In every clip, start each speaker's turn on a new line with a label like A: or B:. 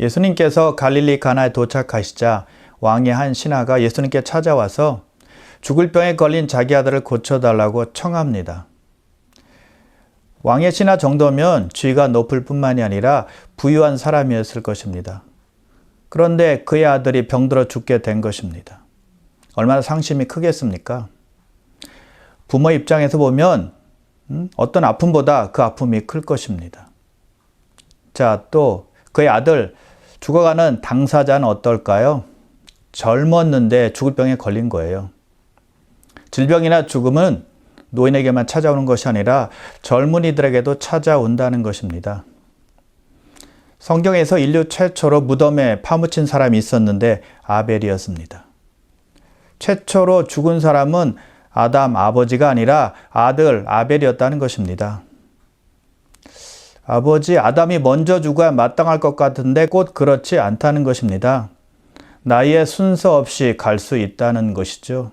A: 예수님께서 갈릴리 가나에 도착하시자 왕의 한 신하가 예수님께 찾아와서 죽을 병에 걸린 자기 아들을 고쳐달라고 청합니다. 왕의 신하 정도면 지위가 높을 뿐만이 아니라 부유한 사람이었을 것입니다. 그런데 그의 아들이 병들어 죽게 된 것입니다. 얼마나 상심이 크겠습니까? 부모 입장에서 보면 어떤 아픔보다 그 아픔이 클 것입니다. 자, 또 그의 아들 죽어가는 당사자는 어떨까요? 젊었는데 죽을 병에 걸린 거예요. 질병이나 죽음은 노인에게만 찾아오는 것이 아니라 젊은이들에게도 찾아온다는 것입니다. 성경에서 인류 최초로 무덤에 파묻힌 사람이 있었는데 아벨이었습니다. 최초로 죽은 사람은 아담 아버지가 아니라 아들 아벨이었다는 것입니다. 아버지 아담이 먼저 죽어야 마땅할 것 같은데 곧 그렇지 않다는 것입니다. 나이의 순서 없이 갈 수 있다는 것이죠.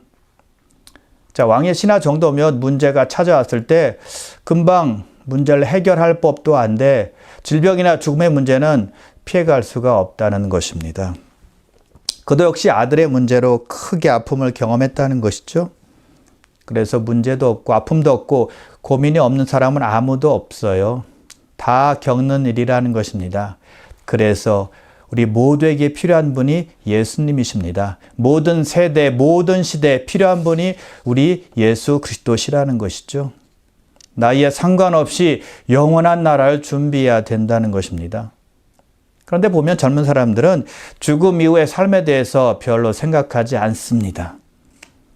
A: 자, 왕의 신하 정도면 문제가 찾아왔을 때 금방 문제를 해결할 법도 한데 질병이나 죽음의 문제는 피해갈 수가 없다는 것입니다. 그도 역시 아들의 문제로 크게 아픔을 경험했다는 것이죠. 그래서 문제도 없고 아픔도 없고 고민이 없는 사람은 아무도 없어요. 다 겪는 일이라는 것입니다. 그래서 우리 모두에게 필요한 분이 예수님이십니다. 모든 세대, 모든 시대에 필요한 분이 우리 예수 그리스도시라는 것이죠. 나이에 상관없이 영원한 나라를 준비해야 된다는 것입니다. 그런데 보면 젊은 사람들은 죽음 이후의 삶에 대해서 별로 생각하지 않습니다.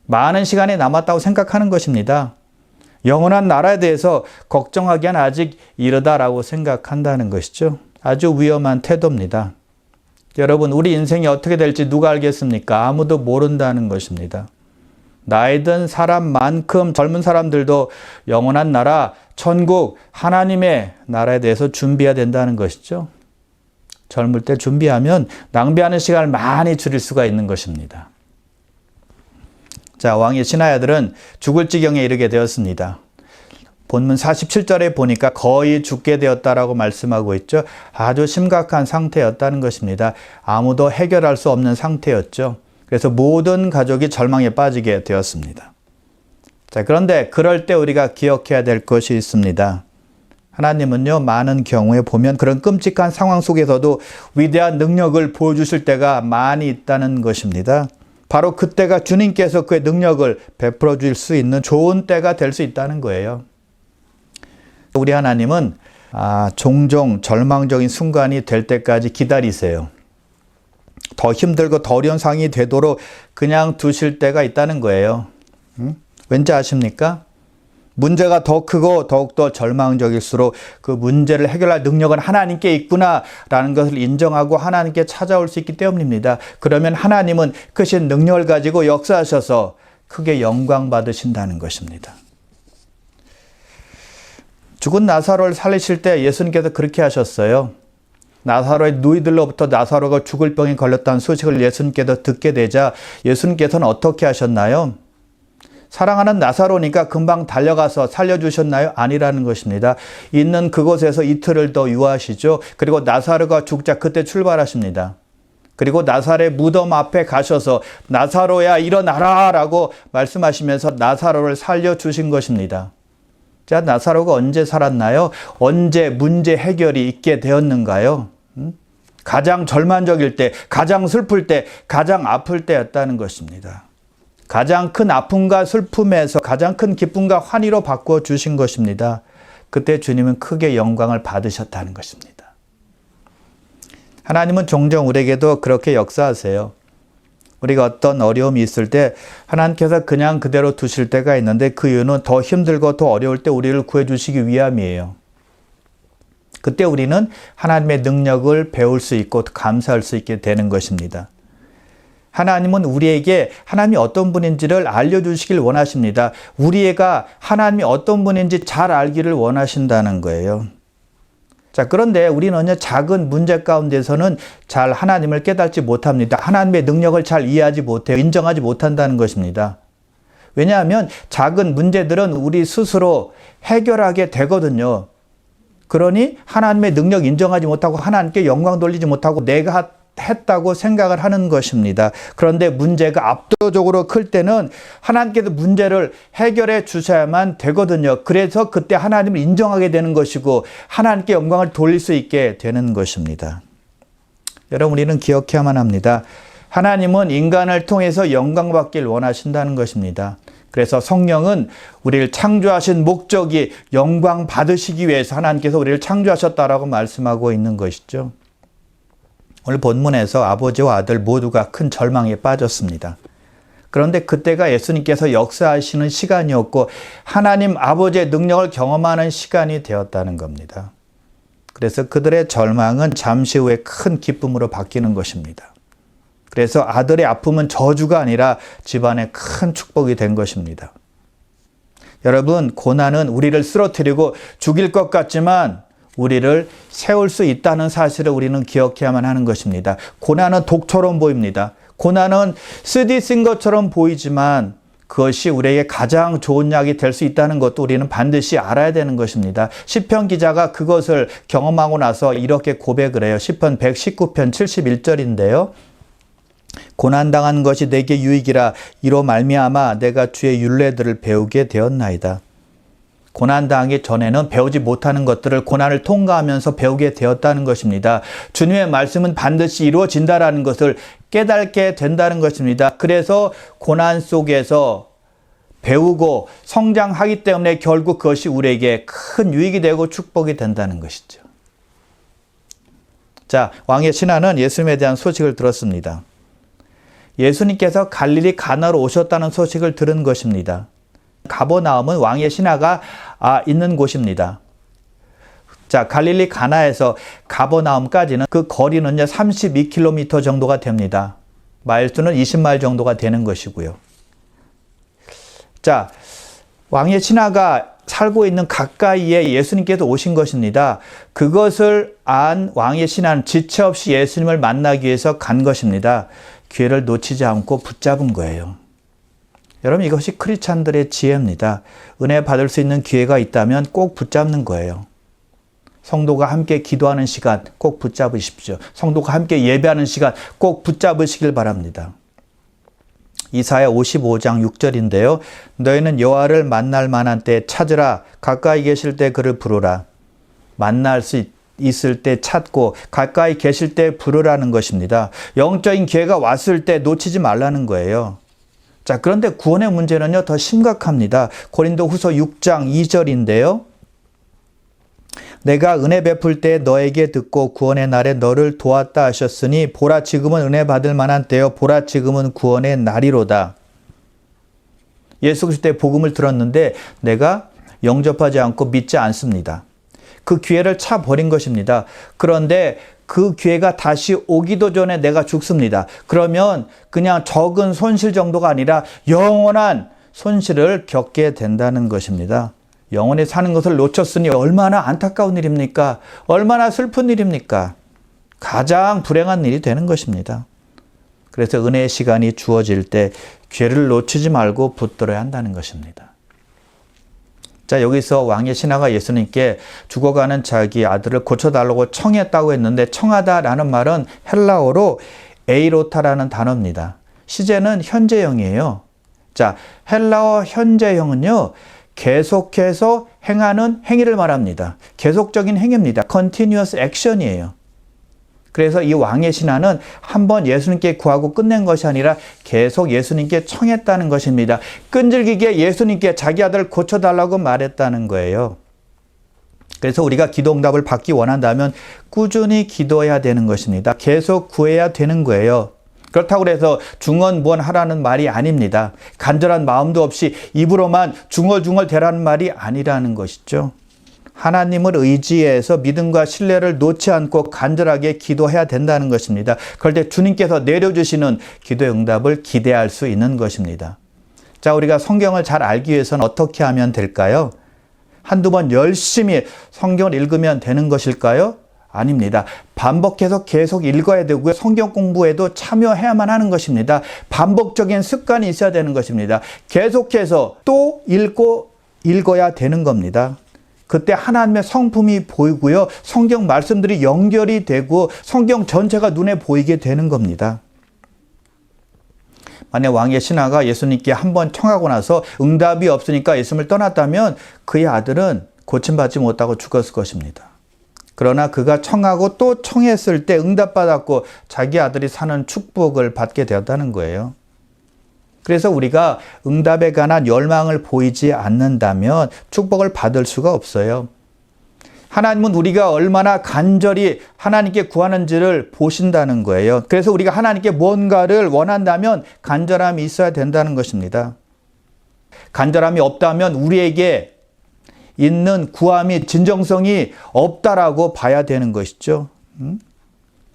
A: 많은 시간이 남았다고 생각하는 것입니다. 영원한 나라에 대해서 걱정하기엔 아직 이르다라고 생각한다는 것이죠. 아주 위험한 태도입니다. 여러분, 우리 인생이 어떻게 될지 누가 알겠습니까? 아무도 모른다는 것입니다. 나이 든 사람만큼 젊은 사람들도 영원한 나라, 천국, 하나님의 나라에 대해서 준비해야 된다는 것이죠. 젊을 때 준비하면 낭비하는 시간을 많이 줄일 수가 있는 것입니다. 자, 왕의 신하의 아들은 죽을 지경에 이르게 되었습니다. 본문 47절에 보니까 거의 죽게 되었다라고 말씀하고 있죠. 아주 심각한 상태였다는 것입니다. 아무도 해결할 수 없는 상태였죠. 그래서 모든 가족이 절망에 빠지게 되었습니다. 자, 그런데 그럴 때 우리가 기억해야 될 것이 있습니다. 하나님은요, 많은 경우에 보면 그런 끔찍한 상황 속에서도 위대한 능력을 보여주실 때가 많이 있다는 것입니다. 바로 그때가 주님께서 그의 능력을 베풀어 줄 수 있는 좋은 때가 될 수 있다는 거예요. 우리 하나님은 종종 절망적인 순간이 될 때까지 기다리세요. 더 힘들고 더 어려운 상황이 되도록 그냥 두실 때가 있다는 거예요. 왠지 아십니까? 문제가 더 크고 더욱더 절망적일수록 그 문제를 해결할 능력은 하나님께 있구나라는 것을 인정하고 하나님께 찾아올 수 있기 때문입니다. 그러면 하나님은 크신 능력을 가지고 역사하셔서 크게 영광 받으신다는 것입니다. 죽은 나사로를 살리실 때 예수님께서 그렇게 하셨어요. 나사로의 누이들로부터 나사로가 죽을 병에 걸렸다는 소식을 예수님께서 듣게 되자 예수님께서는 어떻게 하셨나요? 사랑하는 나사로니까 금방 달려가서 살려주셨나요? 아니라는 것입니다. 있는 그곳에서 이틀을 더 유하시죠. 그리고 나사로가 죽자 그때 출발하십니다. 그리고 나사로의 무덤 앞에 가셔서 나사로야 일어나라 라고 말씀하시면서 나사로를 살려주신 것입니다. 자, 나사로가 언제 살았나요? 언제 문제 해결이 있게 되었는가요? 가장 절망적일 때, 가장 슬플 때, 가장 아플 때였다는 것입니다. 가장 큰 아픔과 슬픔에서 가장 큰 기쁨과 환희로 바꾸어 주신 것입니다. 그때 주님은 크게 영광을 받으셨다는 것입니다. 하나님은 종종 우리에게도 그렇게 역사하세요. 우리가 어떤 어려움이 있을 때 하나님께서 그냥 그대로 두실 때가 있는데 그 이유는 더 힘들고 더 어려울 때 우리를 구해주시기 위함이에요. 그때 우리는 하나님의 능력을 배울 수 있고 감사할 수 있게 되는 것입니다. 하나님은 우리에게 하나님이 어떤 분인지를 알려주시길 원하십니다. 우리가 하나님이 어떤 분인지 잘 알기를 원하신다는 거예요. 자, 그런데 우리는요, 작은 문제 가운데서는 잘 하나님을 깨닫지 못합니다. 하나님의 능력을 잘 이해하지 못해요. 인정하지 못한다는 것입니다. 왜냐하면 작은 문제들은 우리 스스로 해결하게 되거든요. 그러니 하나님의 능력 인정하지 못하고 하나님께 영광 돌리지 못하고 내가 했다고 생각을 하는 것입니다. 그런데 문제가 압도적으로 클 때는 하나님께서 문제를 해결해 주셔야만 되거든요. 그래서 그때 하나님을 인정하게 되는 것이고 하나님께 영광을 돌릴 수 있게 되는 것입니다. 여러분, 우리는 기억해야만 합니다. 하나님은 인간을 통해서 영광 받길 원하신다는 것입니다. 그래서 성령은 우리를 창조하신 목적이 영광 받으시기 위해서 하나님께서 우리를 창조하셨다라고 말씀하고 있는 것이죠. 오늘 본문에서 아버지와 아들 모두가 큰 절망에 빠졌습니다. 그런데 그때가 예수님께서 역사하시는 시간이었고 하나님 아버지의 능력을 경험하는 시간이 되었다는 겁니다. 그래서 그들의 절망은 잠시 후에 큰 기쁨으로 바뀌는 것입니다. 그래서 아들의 아픔은 저주가 아니라 집안의 큰 축복이 된 것입니다. 여러분, 고난은 우리를 쓰러뜨리고 죽일 것 같지만 우리를 세울 수 있다는 사실을 우리는 기억해야만 하는 것입니다. 고난은 독처럼 보입니다. 고난은 쓰디 쓴 것처럼 보이지만 그것이 우리에게 가장 좋은 약이 될 수 있다는 것도 우리는 반드시 알아야 되는 것입니다. 시편 기자가 그것을 경험하고 나서 이렇게 고백을 해요. 시편 119편 71절인데요. 고난당한 것이 내게 유익이라 이로 말미암아 내가 주의 율례들을 배우게 되었나이다. 고난당하기 전에는 배우지 못하는 것들을 고난을 통과하면서 배우게 되었다는 것입니다. 주님의 말씀은 반드시 이루어진다라는 것을 깨닫게 된다는 것입니다. 그래서 고난 속에서 배우고 성장하기 때문에 결국 그것이 우리에게 큰 유익이 되고 축복이 된다는 것이죠. 자, 왕의 신하는 예수님에 대한 소식을 들었습니다. 예수님께서 갈릴리 가나로 오셨다는 소식을 들은 것입니다. 가버나움은 왕의 신하가 있는 곳입니다. 자, 갈릴리 가나에서 가버나움까지는 그 거리는요 32km 정도가 됩니다. 마일수는 20마일 정도가 되는 것이고요. 자, 왕의 신하가 살고 있는 가까이에 예수님께서 오신 것입니다. 그것을 안 왕의 신하는 지체 없이 예수님을 만나기 위해서 간 것입니다. 기회를 놓치지 않고 붙잡은 거예요. 여러분, 이것이 크리스찬들의 지혜입니다. 은혜 받을 수 있는 기회가 있다면 꼭 붙잡는 거예요. 성도가 함께 기도하는 시간 꼭 붙잡으십시오. 성도가 함께 예배하는 시간 꼭 붙잡으시길 바랍니다. 이사야 55장 6절인데요. 너희는 여호와를 만날 만한 때 찾으라. 가까이 계실 때 그를 부르라. 만날 수 있을 때 찾고 가까이 계실 때 부르라는 것입니다. 영적인 기회가 왔을 때 놓치지 말라는 거예요. 자, 그런데 구원의 문제는요, 더 심각합니다. 고린도후서 6장 2절인데요. 내가 은혜 베풀 때 너에게 듣고 구원의 날에 너를 도왔다 하셨으니 보라 지금은 은혜 받을 만한 때요 보라 지금은 구원의 날이로다. 예수 그리스도의 복음을 들었는데 내가 영접하지 않고 믿지 않습니다. 그 기회를 차버린 것입니다. 그런데 그 기회가 다시 오기도 전에 내가 죽습니다. 그러면 그냥 적은 손실 정도가 아니라 영원한 손실을 겪게 된다는 것입니다. 영원히 사는 것을 놓쳤으니 얼마나 안타까운 일입니까? 얼마나 슬픈 일입니까? 가장 불행한 일이 되는 것입니다. 그래서 은혜의 시간이 주어질 때 기회를 놓치지 말고 붙들어야 한다는 것입니다. 자, 여기서 왕의 신하가 예수님께 죽어가는 자기 아들을 고쳐달라고 청했다고 했는데 청하다라는 말은 헬라어로 에이로타라는 단어입니다. 시제는 현재형이에요. 자, 헬라어 현재형은요. 계속해서 행하는 행위를 말합니다. 계속적인 행위입니다. continuous action이에요. 그래서 이 왕의 신하는 한번 예수님께 구하고 끝낸 것이 아니라 계속 예수님께 청했다는 것입니다. 끈질기게 예수님께 자기 아들을 고쳐달라고 말했다는 거예요. 그래서 우리가 기도 응답을 받기 원한다면 꾸준히 기도해야 되는 것입니다. 계속 구해야 되는 거예요. 그렇다고 해서 중언부언하라는 말이 아닙니다. 간절한 마음도 없이 입으로만 중얼중얼 대라는 말이 아니라는 것이죠. 하나님을 의지해서 믿음과 신뢰를 놓지 않고 간절하게 기도해야 된다는 것입니다. 그럴 때 주님께서 내려주시는 기도의 응답을 기대할 수 있는 것입니다. 자, 우리가 성경을 잘 알기 위해서는 어떻게 하면 될까요? 한두 번 열심히 성경을 읽으면 되는 것일까요? 아닙니다. 반복해서 계속 읽어야 되고요. 성경 공부에도 참여해야만 하는 것입니다. 반복적인 습관이 있어야 되는 것입니다. 계속해서 또 읽고 읽어야 되는 겁니다. 그때 하나님의 성품이 보이고요. 성경 말씀들이 연결이 되고 성경 전체가 눈에 보이게 되는 겁니다. 만약 왕의 신하가 예수님께 한번 청하고 나서 응답이 없으니까 예수님을 떠났다면 그의 아들은 고침받지 못하고 죽었을 것입니다. 그러나 그가 청하고 또 청했을 때 응답받았고 자기 아들이 사는 축복을 받게 되었다는 거예요. 그래서 우리가 응답에 관한 열망을 보이지 않는다면 축복을 받을 수가 없어요. 하나님은 우리가 얼마나 간절히 하나님께 구하는지를 보신다는 거예요. 그래서 우리가 하나님께 뭔가를 원한다면 간절함이 있어야 된다는 것입니다. 간절함이 없다면 우리에게 있는 구함이 진정성이 없다라고 봐야 되는 것이죠.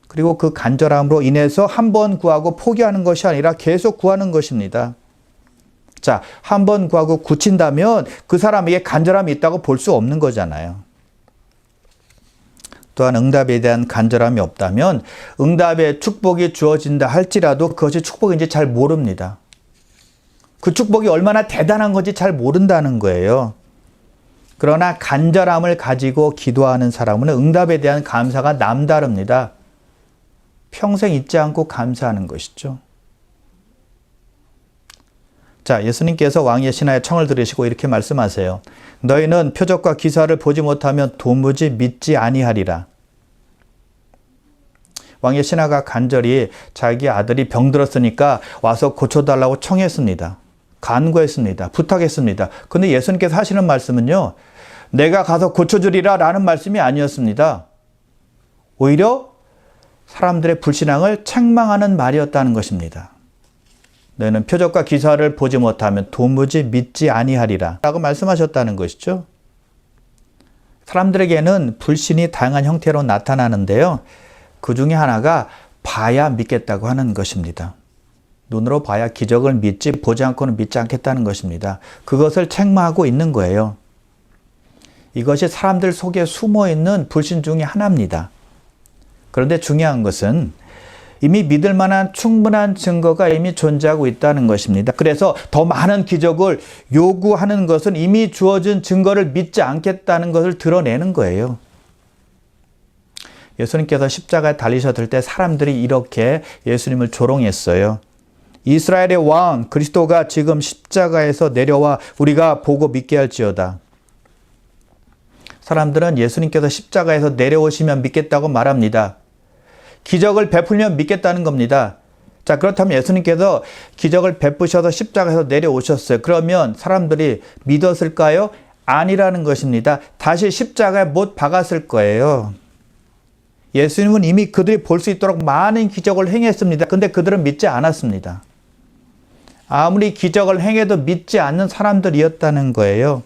A: 그리고 그 간절함으로 인해서 한 번 구하고 포기하는 것이 아니라 계속 구하는 것입니다. 자, 한 번 구하고 굳힌다면 그 사람에게 간절함이 있다고 볼 수 없는 거잖아요. 또한 응답에 대한 간절함이 없다면 응답의 축복이 주어진다 할지라도 그것이 축복인지 잘 모릅니다. 그 축복이 얼마나 대단한 건지 잘 모른다는 거예요. 그러나 간절함을 가지고 기도하는 사람은 응답에 대한 감사가 남다릅니다. 평생 잊지 않고 감사하는 것이죠. 자, 예수님께서 왕의 신하의 청을 들으시고 이렇게 말씀하세요. 너희는 표적과 기사를 보지 못하면 도무지 믿지 아니하리라. 왕의 신하가 간절히 자기 아들이 병들었으니까 와서 고쳐달라고 청했습니다. 간구했습니다. 부탁했습니다. 그런데 예수님께서 하시는 말씀은요. 내가 가서 고쳐주리라 라는 말씀이 아니었습니다. 오히려 사람들의 불신앙을 책망하는 말이었다는 것입니다. 너희는 표적과 기사를 보지 못하면 도무지 믿지 아니하리라 라고 말씀하셨다는 것이죠. 사람들에게는 불신이 다양한 형태로 나타나는데요. 그 중에 하나가 봐야 믿겠다고 하는 것입니다. 눈으로 봐야 기적을 믿지 보지 않고는 믿지 않겠다는 것입니다. 그것을 책망하고 있는 거예요. 이것이 사람들 속에 숨어있는 불신 중에 하나입니다. 그런데 중요한 것은 이미 믿을 만한 충분한 증거가 이미 존재하고 있다는 것입니다. 그래서 더 많은 기적을 요구하는 것은 이미 주어진 증거를 믿지 않겠다는 것을 드러내는 거예요. 예수님께서 십자가에 달리셨을 때 사람들이 이렇게 예수님을 조롱했어요. 이스라엘의 왕 그리스도가 지금 십자가에서 내려와 우리가 보고 믿게 할지어다. 사람들은 예수님께서 십자가에서 내려오시면 믿겠다고 말합니다. 기적을 베풀면 믿겠다는 겁니다. 자, 그렇다면 예수님께서 기적을 베푸셔서 십자가에서 내려오셨어요. 그러면 사람들이 믿었을까요? 아니라는 것입니다. 다시 십자가에 못 박았을 거예요. 예수님은 이미 그들이 볼 수 있도록 많은 기적을 행했습니다. 근데 그들은 믿지 않았습니다. 아무리 기적을 행해도 믿지 않는 사람들이었다는 거예요.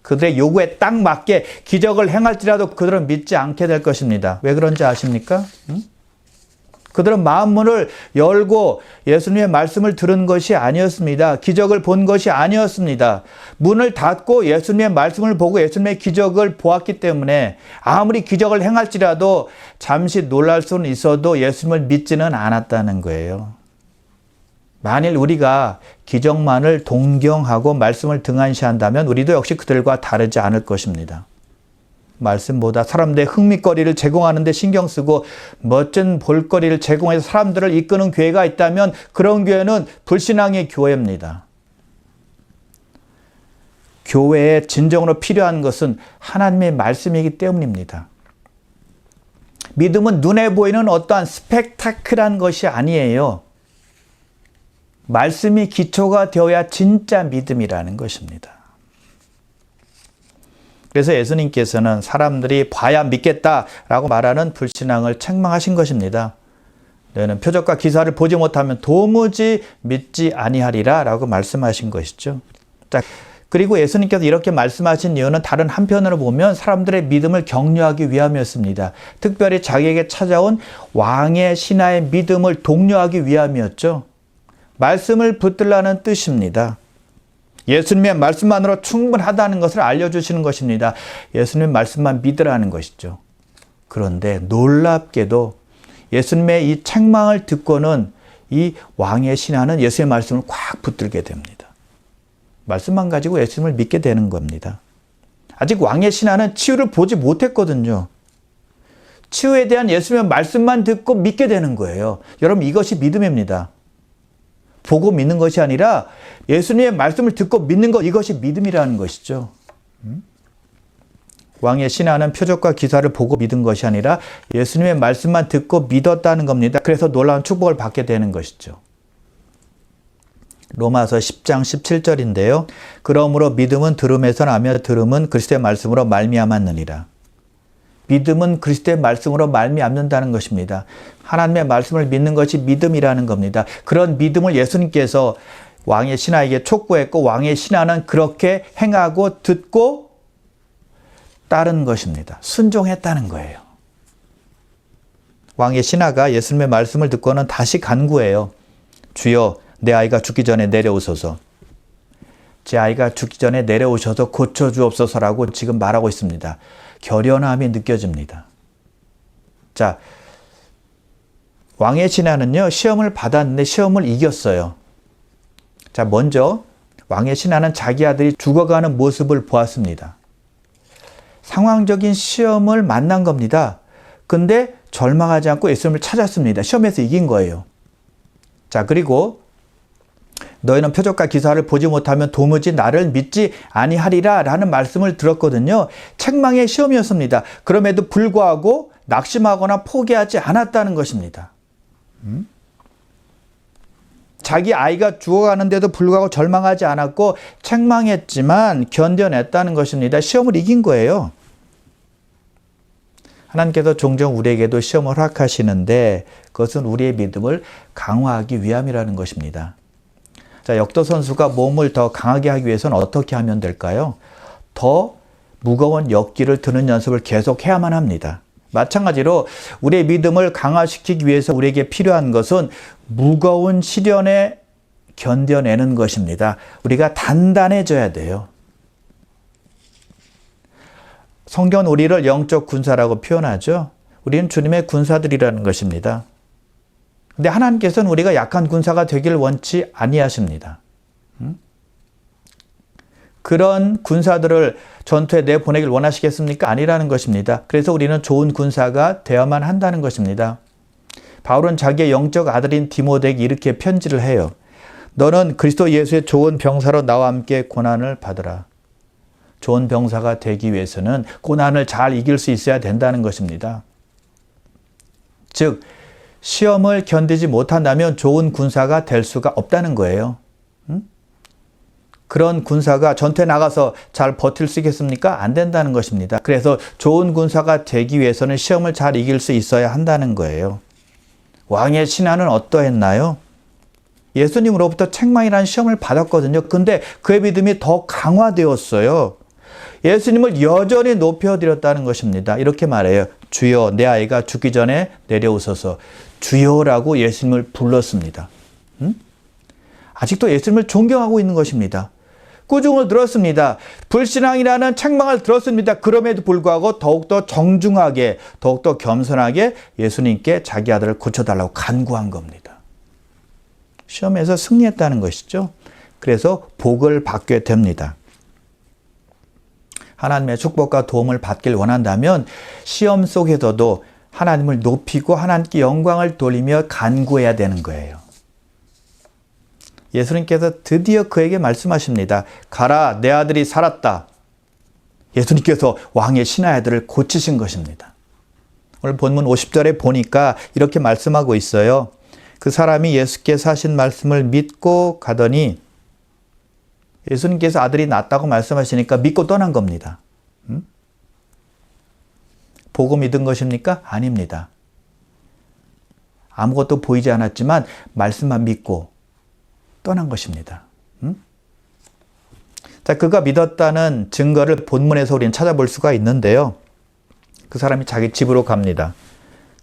A: 그들의 요구에 딱 맞게 기적을 행할지라도 그들은 믿지 않게 될 것입니다. 왜 그런지 아십니까? 그들은 마음문을 열고 예수님의 말씀을 들은 것이 아니었습니다. 기적을 본 것이 아니었습니다. 문을 닫고 예수님의 말씀을 보고 예수님의 기적을 보았기 때문에 아무리 기적을 행할지라도 잠시 놀랄 수는 있어도 예수님을 믿지는 않았다는 거예요. 만일 우리가 기적만을 동경하고 말씀을 등한시한다면 우리도 역시 그들과 다르지 않을 것입니다. 말씀보다 사람들의 흥미거리를 제공하는 데 신경 쓰고 멋진 볼거리를 제공해서 사람들을 이끄는 교회가 있다면 그런 교회는 불신앙의 교회입니다. 교회에 진정으로 필요한 것은 하나님의 말씀이기 때문입니다. 믿음은 눈에 보이는 어떠한 스펙타클한 것이 아니에요. 말씀이 기초가 되어야 진짜 믿음이라는 것입니다. 그래서 예수님께서는 사람들이 봐야 믿겠다라고 말하는 불신앙을 책망하신 것입니다. 너희는 표적과 기사를 보지 못하면 도무지 믿지 아니하리라 라고 말씀하신 것이죠. 자, 그리고 예수님께서 이렇게 말씀하신 이유는 다른 한편으로 보면 사람들의 믿음을 격려하기 위함이었습니다. 특별히 자기에게 찾아온 왕의 신하의 믿음을 독려하기 위함이었죠. 말씀을 붙들라는 뜻입니다. 예수님의 말씀만으로 충분하다는 것을 알려주시는 것입니다. 예수님의 말씀만 믿으라는 것이죠. 그런데 놀랍게도 예수님의 이 책망을 듣고는 이 왕의 신하는 예수의 말씀을 꽉 붙들게 됩니다. 말씀만 가지고 예수님을 믿게 되는 겁니다. 아직 왕의 신하는 치유를 보지 못했거든요. 치유에 대한 예수님의 말씀만 듣고 믿게 되는 거예요. 여러분, 이것이 믿음입니다. 보고 믿는 것이 아니라 예수님의 말씀을 듣고 믿는 것, 이것이 믿음이라는 것이죠. 왕의 신하는 표적과 기사를 보고 믿은 것이 아니라 예수님의 말씀만 듣고 믿었다는 겁니다. 그래서 놀라운 축복을 받게 되는 것이죠. 로마서 10장 17절인데요. 그러므로 믿음은 들음에서 나며 들음은 그리스도의 말씀으로 말미암았느니라. 믿음은 그리스도의 말씀으로 말미암는다는 것입니다. 하나님의 말씀을 믿는 것이 믿음이라는 겁니다. 그런 믿음을 예수님께서 왕의 신하에게 촉구했고 왕의 신하는 그렇게 행하고 듣고 따른 것입니다. 순종했다는 거예요. 왕의 신하가 예수님의 말씀을 듣고는 다시 간구해요. 주여, 내 아이가 죽기 전에 내려오소서. 제 아이가 죽기 전에 내려오셔서 고쳐주옵소서라고 지금 말하고 있습니다. 결연함이 느껴집니다. 자, 왕의 신하는요, 시험을 받았는데 시험을 이겼어요. 자, 먼저 왕의 신하는 자기 아들이 죽어가는 모습을 보았습니다. 상황적인 시험을 만난 겁니다. 근데 절망하지 않고 예수님을 찾았습니다. 시험에서 이긴 거예요. 자, 그리고 너희는 표적과 기사를 보지 못하면 도무지 나를 믿지 아니하리라 라는 말씀을 들었거든요. 책망의 시험이었습니다. 그럼에도 불구하고 낙심하거나 포기하지 않았다는 것입니다. 자기 아이가 죽어가는데도 불구하고 절망하지 않았고 책망했지만 견뎌냈다는 것입니다. 시험을 이긴 거예요. 하나님께서 종종 우리에게도 시험을 허락하시는데 그것은 우리의 믿음을 강화하기 위함이라는 것입니다. 자, 역도 선수가 몸을 더 강하게 하기 위해서는 어떻게 하면 될까요? 더 무거운 역기를 드는 연습을 계속 해야만 합니다. 마찬가지로 우리의 믿음을 강화시키기 위해서 우리에게 필요한 것은 무거운 시련에 견뎌내는 것입니다. 우리가 단단해져야 돼요. 성경은 우리를 영적 군사라고 표현하죠. 우리는 주님의 군사들이라는 것입니다. 근데 하나님께서는 우리가 약한 군사가 되기를 원치 아니하십니다. 그런 군사들을 전투에 내보내길 원하시겠습니까? 아니라는 것입니다. 그래서 우리는 좋은 군사가 되어야만 한다는 것입니다. 바울은 자기의 영적 아들인 디모데에게 이렇게 편지를 해요. 너는 그리스도 예수의 좋은 병사로 나와 함께 고난을 받으라. 좋은 병사가 되기 위해서는 고난을 잘 이길 수 있어야 된다는 것입니다. 즉, 시험을 견디지 못한다면 좋은 군사가 될 수가 없다는 거예요. 그런 군사가 전투에 나가서 잘 버틸 수 있겠습니까? 안 된다는 것입니다. 그래서 좋은 군사가 되기 위해서는 시험을 잘 이길 수 있어야 한다는 거예요. 왕의 신하는 어떠했나요? 예수님으로부터 책망이라는 시험을 받았거든요. 근데 그의 믿음이 더 강화되었어요. 예수님을 여전히 높여드렸다는 것입니다. 이렇게 말해요. 주여, 내 아이가 죽기 전에 내려오소서. 주여라고 예수님을 불렀습니다. 아직도 예수님을 존경하고 있는 것입니다. 꾸중을 들었습니다. 불신앙이라는 책망을 들었습니다. 그럼에도 불구하고 더욱더 정중하게, 더욱더 겸손하게 예수님께 자기 아들을 고쳐달라고 간구한 겁니다. 시험에서 승리했다는 것이죠. 그래서 복을 받게 됩니다. 하나님의 축복과 도움을 받길 원한다면 시험 속에서도 하나님을 높이고 하나님께 영광을 돌리며 간구해야 되는 거예요. 예수님께서 드디어 그에게 말씀하십니다. 가라, 내 아들이 살았다. 예수님께서 왕의 신하의 아들을 고치신 것입니다. 오늘 본문 50절에 보니까 이렇게 말씀하고 있어요. 그 사람이 예수께서 하신 말씀을 믿고 가더니 예수님께서 아들이 낫다고 말씀하시니까 믿고 떠난 겁니다. 보고 믿은 것입니까? 아닙니다. 아무것도 보이지 않았지만 말씀만 믿고 떠난 것입니다. 자, 그가 믿었다는 증거를 본문에서 우리는 찾아볼 수가 있는데요. 그 사람이 자기 집으로 갑니다.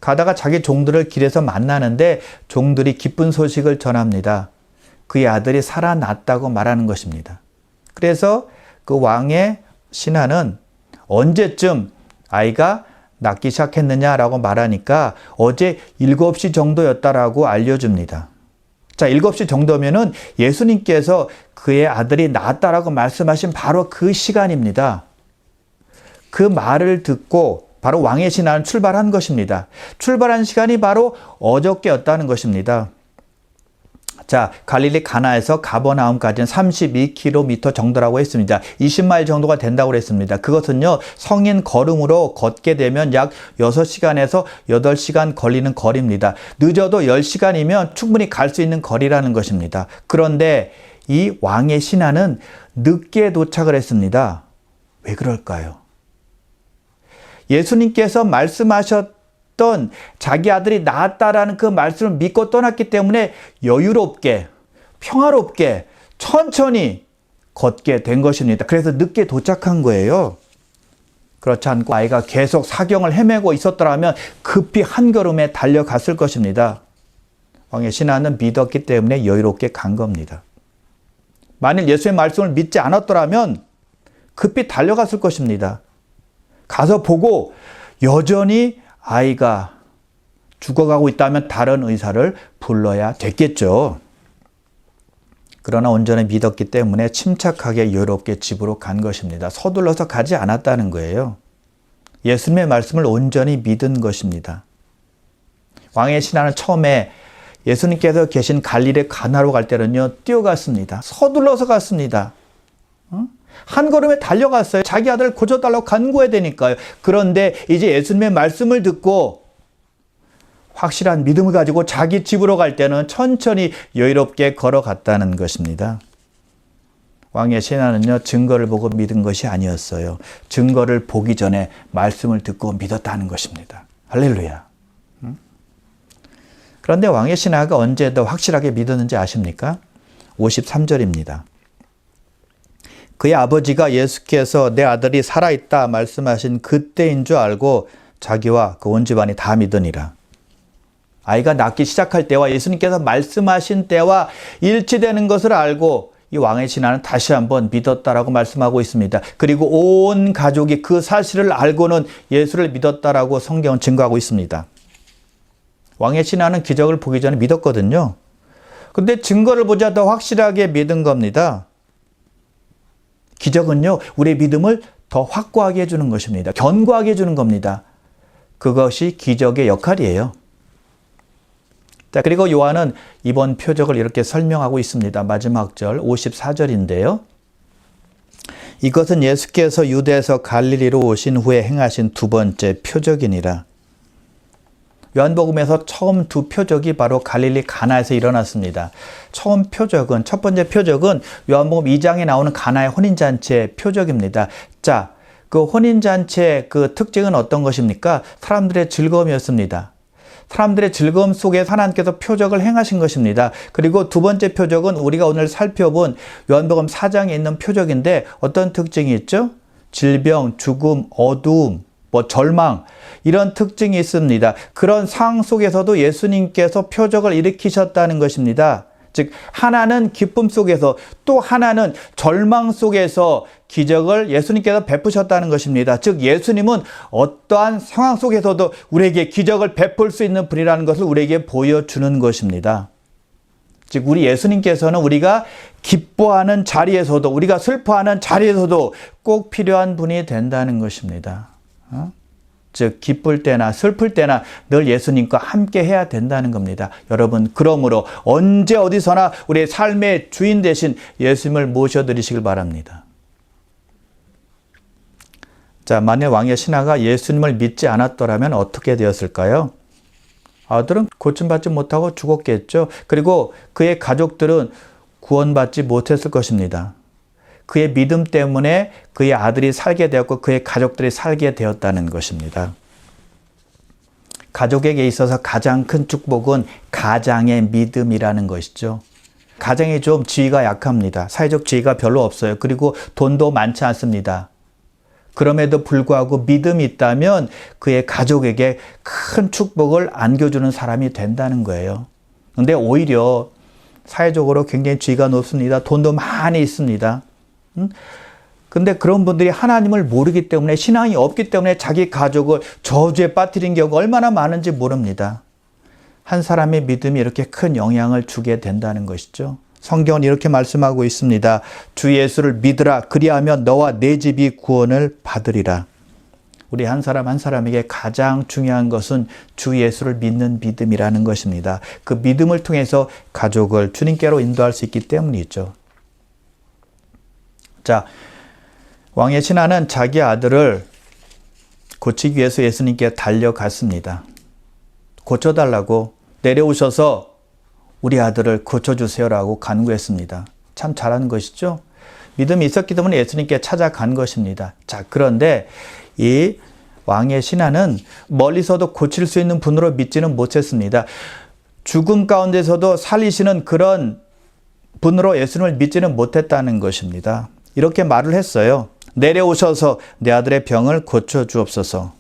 A: 가다가 자기 종들을 길에서 만나는데 종들이 기쁜 소식을 전합니다. 그의 아들이 살아났다고 말하는 것입니다. 그래서 그 왕의 신하는 언제쯤 아이가 낫기 시작했느냐라고 말하니까 어제 7시 정도였다라고 알려줍니다. 자, 7시 정도면은 예수님께서 그의 아들이 낫다라고 말씀하신 바로 그 시간입니다. 그 말을 듣고 바로 왕의 신하는 출발한 것입니다. 출발한 시간이 바로 어저께였다는 것입니다. 자, 갈릴리 가나에서 가버나움까지는 32km 정도라고 했습니다. 20마일 정도가 된다고 그랬습니다. 그것은요, 성인 걸음으로 걷게 되면 약 6시간에서 8시간 걸리는 거리입니다. 늦어도 10시간이면 충분히 갈 수 있는 거리라는 것입니다. 그런데 이 왕의 신하는 늦게 도착을 했습니다. 왜 그럴까요? 예수님께서 말씀하셨던 자기 아들이 낳았다라는 그 말씀을 믿고 떠났기 때문에 여유롭게, 평화롭게, 천천히 걷게 된 것입니다. 그래서 늦게 도착한 거예요. 그렇지 않고 아이가 계속 사경을 헤매고 있었더라면 급히 한 걸음에 달려갔을 것입니다. 왕의 신하는 믿었기 때문에 여유롭게 간 겁니다. 만일 예수의 말씀을 믿지 않았더라면 급히 달려갔을 것입니다. 가서 보고 여전히 아이가 죽어가고 있다면 다른 의사를 불러야 됐겠죠. 그러나 온전히 믿었기 때문에 침착하게 여유롭게 집으로 간 것입니다. 서둘러서 가지 않았다는 거예요. 예수님의 말씀을 온전히 믿은 것입니다. 왕의 신하는 처음에 예수님께서 계신 갈릴리 가나로 갈 때는요, 뛰어갔습니다. 서둘러서 갔습니다. 한 걸음에 달려갔어요. 자기 아들을 고쳐달라고 간구해야 되니까요. 그런데 이제 예수님의 말씀을 듣고 확실한 믿음을 가지고 자기 집으로 갈 때는 천천히 여유롭게 걸어갔다는 것입니다. 왕의 신하는요, 증거를 보고 믿은 것이 아니었어요. 증거를 보기 전에 말씀을 듣고 믿었다는 것입니다. 할렐루야. 그런데 왕의 신하가 언제 더 확실하게 믿었는지 아십니까? 53절입니다. 그의 아버지가 예수께서 내 아들이 살아있다 말씀하신 그때인 줄 알고 자기와 그 온 집안이 다 믿으니라. 아이가 낳기 시작할 때와 예수님께서 말씀하신 때와 일치되는 것을 알고 이 왕의 신하는 다시 한번 믿었다라고 말씀하고 있습니다. 그리고 온 가족이 그 사실을 알고는 예수를 믿었다라고 성경은 증거하고 있습니다. 왕의 신하는 기적을 보기 전에 믿었거든요. 근데 증거를 보자 더 확실하게 믿은 겁니다. 기적은요, 우리의 믿음을 더 확고하게 해주는 것입니다. 견고하게 해주는 겁니다. 그것이 기적의 역할이에요. 자, 그리고 요한은 이번 표적을 이렇게 설명하고 있습니다. 마지막 절 54절인데요. 이것은 예수께서 유대에서 갈릴리로 오신 후에 행하신 두 번째 표적이니라. 요한복음에서 처음 두 표적이 바로 갈릴리 가나에서 일어났습니다. 첫 번째 표적은 요한복음 2장에 나오는 가나의 혼인잔치의 표적입니다. 자, 그 혼인잔치의 그 특징은 어떤 것입니까? 사람들의 즐거움이었습니다. 사람들의 즐거움 속에 하나님께서 표적을 행하신 것입니다. 그리고 두 번째 표적은 우리가 오늘 살펴본 요한복음 4장에 있는 표적인데 어떤 특징이 있죠? 질병, 죽음, 어두움, 절망, 이런 특징이 있습니다. 그런 상황 속에서도 예수님께서 표적을 일으키셨다는 것입니다. 즉, 하나는 기쁨 속에서 또 하나는 절망 속에서 기적을 예수님께서 베푸셨다는 것입니다. 즉, 예수님은 어떠한 상황 속에서도 우리에게 기적을 베풀 수 있는 분이라는 것을 우리에게 보여주는 것입니다. 즉, 우리 예수님께서는 우리가 기뻐하는 자리에서도, 우리가 슬퍼하는 자리에서도 꼭 필요한 분이 된다는 것입니다. 즉 기쁠 때나 슬플 때나 늘 예수님과 함께 해야 된다는 겁니다. 여러분, 그러므로 언제 어디서나 우리의 삶의 주인 되신 예수님을 모셔드리시길 바랍니다. 자, 만약 왕의 신하가 예수님을 믿지 않았더라면 어떻게 되었을까요? 아들은 고침받지 못하고 죽었겠죠. 그리고 그의 가족들은 구원받지 못했을 것입니다. 그의 믿음 때문에 그의 아들이 살게 되었고 그의 가족들이 살게 되었다는 것입니다. 가족에게 있어서 가장 큰 축복은 가장의 믿음이라는 것이죠. 가장이 좀 지위가 약합니다. 사회적 지위가 별로 없어요. 그리고 돈도 많지 않습니다. 그럼에도 불구하고 믿음이 있다면 그의 가족에게 큰 축복을 안겨주는 사람이 된다는 거예요. 그런데 오히려 사회적으로 굉장히 지위가 높습니다. 돈도 많이 있습니다. 근데 그런 분들이 하나님을 모르기 때문에, 신앙이 없기 때문에 자기 가족을 저주에 빠뜨린 경우가 얼마나 많은지 모릅니다. 한 사람의 믿음이 이렇게 큰 영향을 주게 된다는 것이죠. 성경은 이렇게 말씀하고 있습니다. 주 예수를 믿으라. 그리하면 너와 내 집이 구원을 받으리라. 우리 한 사람 한 사람에게 가장 중요한 것은 주 예수를 믿는 믿음이라는 것입니다. 그 믿음을 통해서 가족을 주님께로 인도할 수 있기 때문이죠. 자, 왕의 신하는 자기 아들을 고치기 위해서 예수님께 달려갔습니다. 고쳐달라고, 내려오셔서 우리 아들을 고쳐주세요라고 간구했습니다. 참 잘한 것이죠. 믿음이 있었기 때문에 예수님께 찾아간 것입니다. 자, 그런데 이 왕의 신하는 멀리서도 고칠 수 있는 분으로 믿지는 못했습니다. 죽음 가운데서도 살리시는 그런 분으로 예수님을 믿지는 못했다는 것입니다. 이렇게 말을 했어요. 내려오셔서 내 아들의 병을 고쳐주옵소서.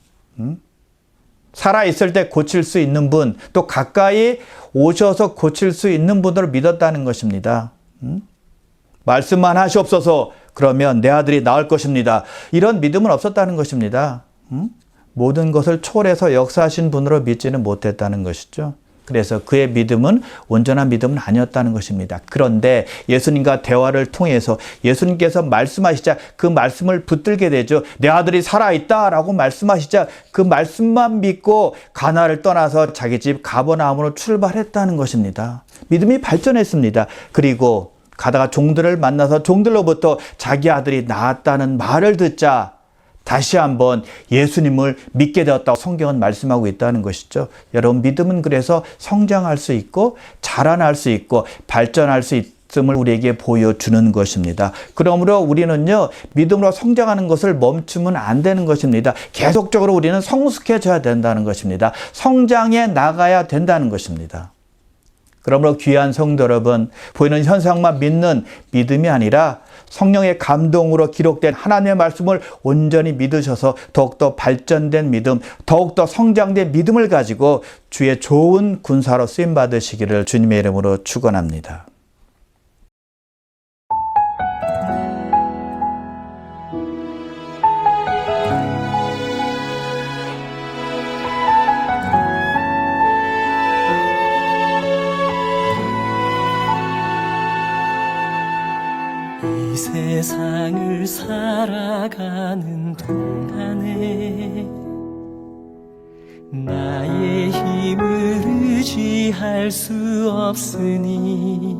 A: 살아있을 때 고칠 수 있는 분, 또 가까이 오셔서 고칠 수 있는 분으로 믿었다는 것입니다. 말씀만 하시옵소서. 그러면 내 아들이 나을 것입니다. 이런 믿음은 없었다는 것입니다. 모든 것을 초월해서 역사하신 분으로 믿지는 못했다는 것이죠. 그래서 그의 믿음은 온전한 믿음은 아니었다는 것입니다. 그런데 예수님과 대화를 통해서 예수님께서 말씀하시자 그 말씀을 붙들게 되죠. 내 아들이 살아있다라고 말씀하시자 그 말씀만 믿고 가나를 떠나서 자기 집 가버나움으로 출발했다는 것입니다. 믿음이 발전했습니다. 그리고 가다가 종들을 만나서 종들로부터 자기 아들이 나았다는 말을 듣자 다시 한번 예수님을 믿게 되었다고 성경은 말씀하고 있다는 것이죠. 여러분, 믿음은 그래서 성장할 수 있고 자라날 수 있고 발전할 수 있음을 우리에게 보여주는 것입니다. 그러므로 우리는요, 믿음으로 성장하는 것을 멈추면 안 되는 것입니다. 계속적으로 우리는 성숙해져야 된다는 것입니다. 성장해 나가야 된다는 것입니다. 그러므로 귀한 성도 여러분, 보이는 현상만 믿는 믿음이 아니라 성령의 감동으로 기록된 하나님의 말씀을 온전히 믿으셔서 더욱더 발전된 믿음, 더욱더 성장된 믿음을 가지고 주의 좋은 군사로 쓰임받으시기를 주님의 이름으로 축원합니다.
B: 이 세상을 살아가는 동안에 나의 힘을 의지할 수 없으니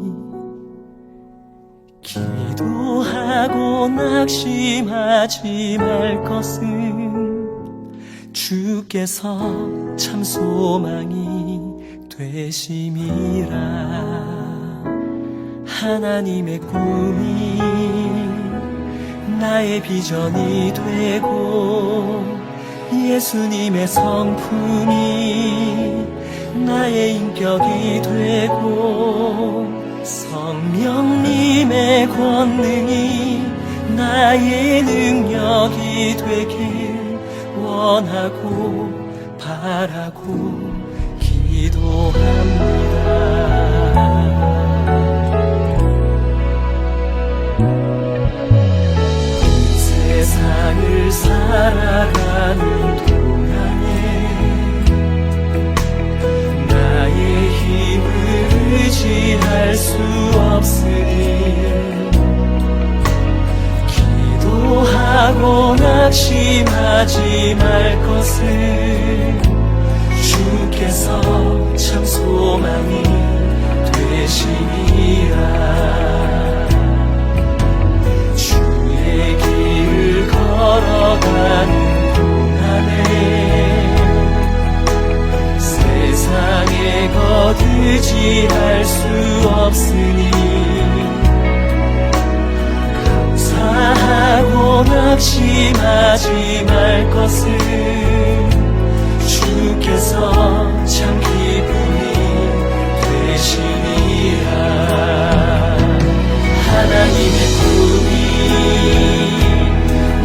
B: 기도하고 낙심하지 말 것은 주께서 참 소망이 되심이라. 하나님의 꿈이 나의 비전이 되고 예수님의 성품이 나의 인격이 되고 성령님의 권능이 나의 능력이 되길 원하고 바라고 기도합니다. 세상을 살아가는 동안에 나의 힘을 의지할 수 없으니 기도하고 낙심하지 말 것을 주께서 참 소망이 되시니라. 걸어가는 동안에 세상에 거두지할 수 없으니 감사하고 낙심하지 말 것을 주께서 참 기쁨이 되시니라. 하나님의 꿈이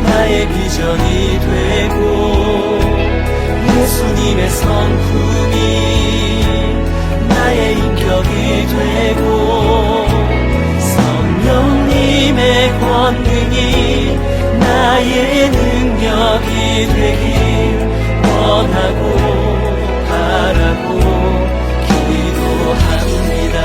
B: 나의 비전이 되고 예수님의 성품이 나의 인격이 되고 성령님의 권능이 나의 능력이 되길 원하고 바라고 기도합니다.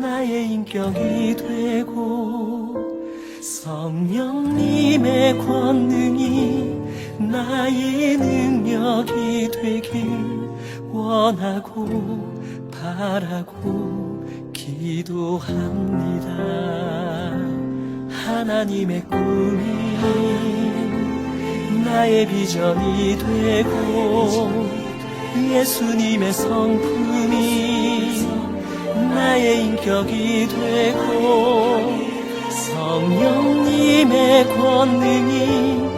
B: 나의 인격이 되고 성령님의 권능이 나의 능력이 되길 원하고 바라고 기도합니다. 하나님의 꿈이 나의 비전이 되고 예수님의 성품이 나의 인격이 되고 성령님의 권능이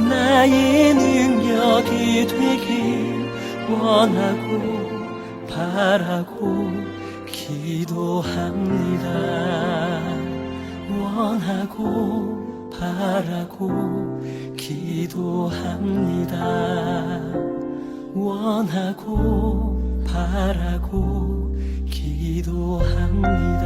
B: 나의 능력이 되길 원하고 바라고 기도합니다. 원하고 바라고 기도합니다. 원하고 바라고 기도합니다.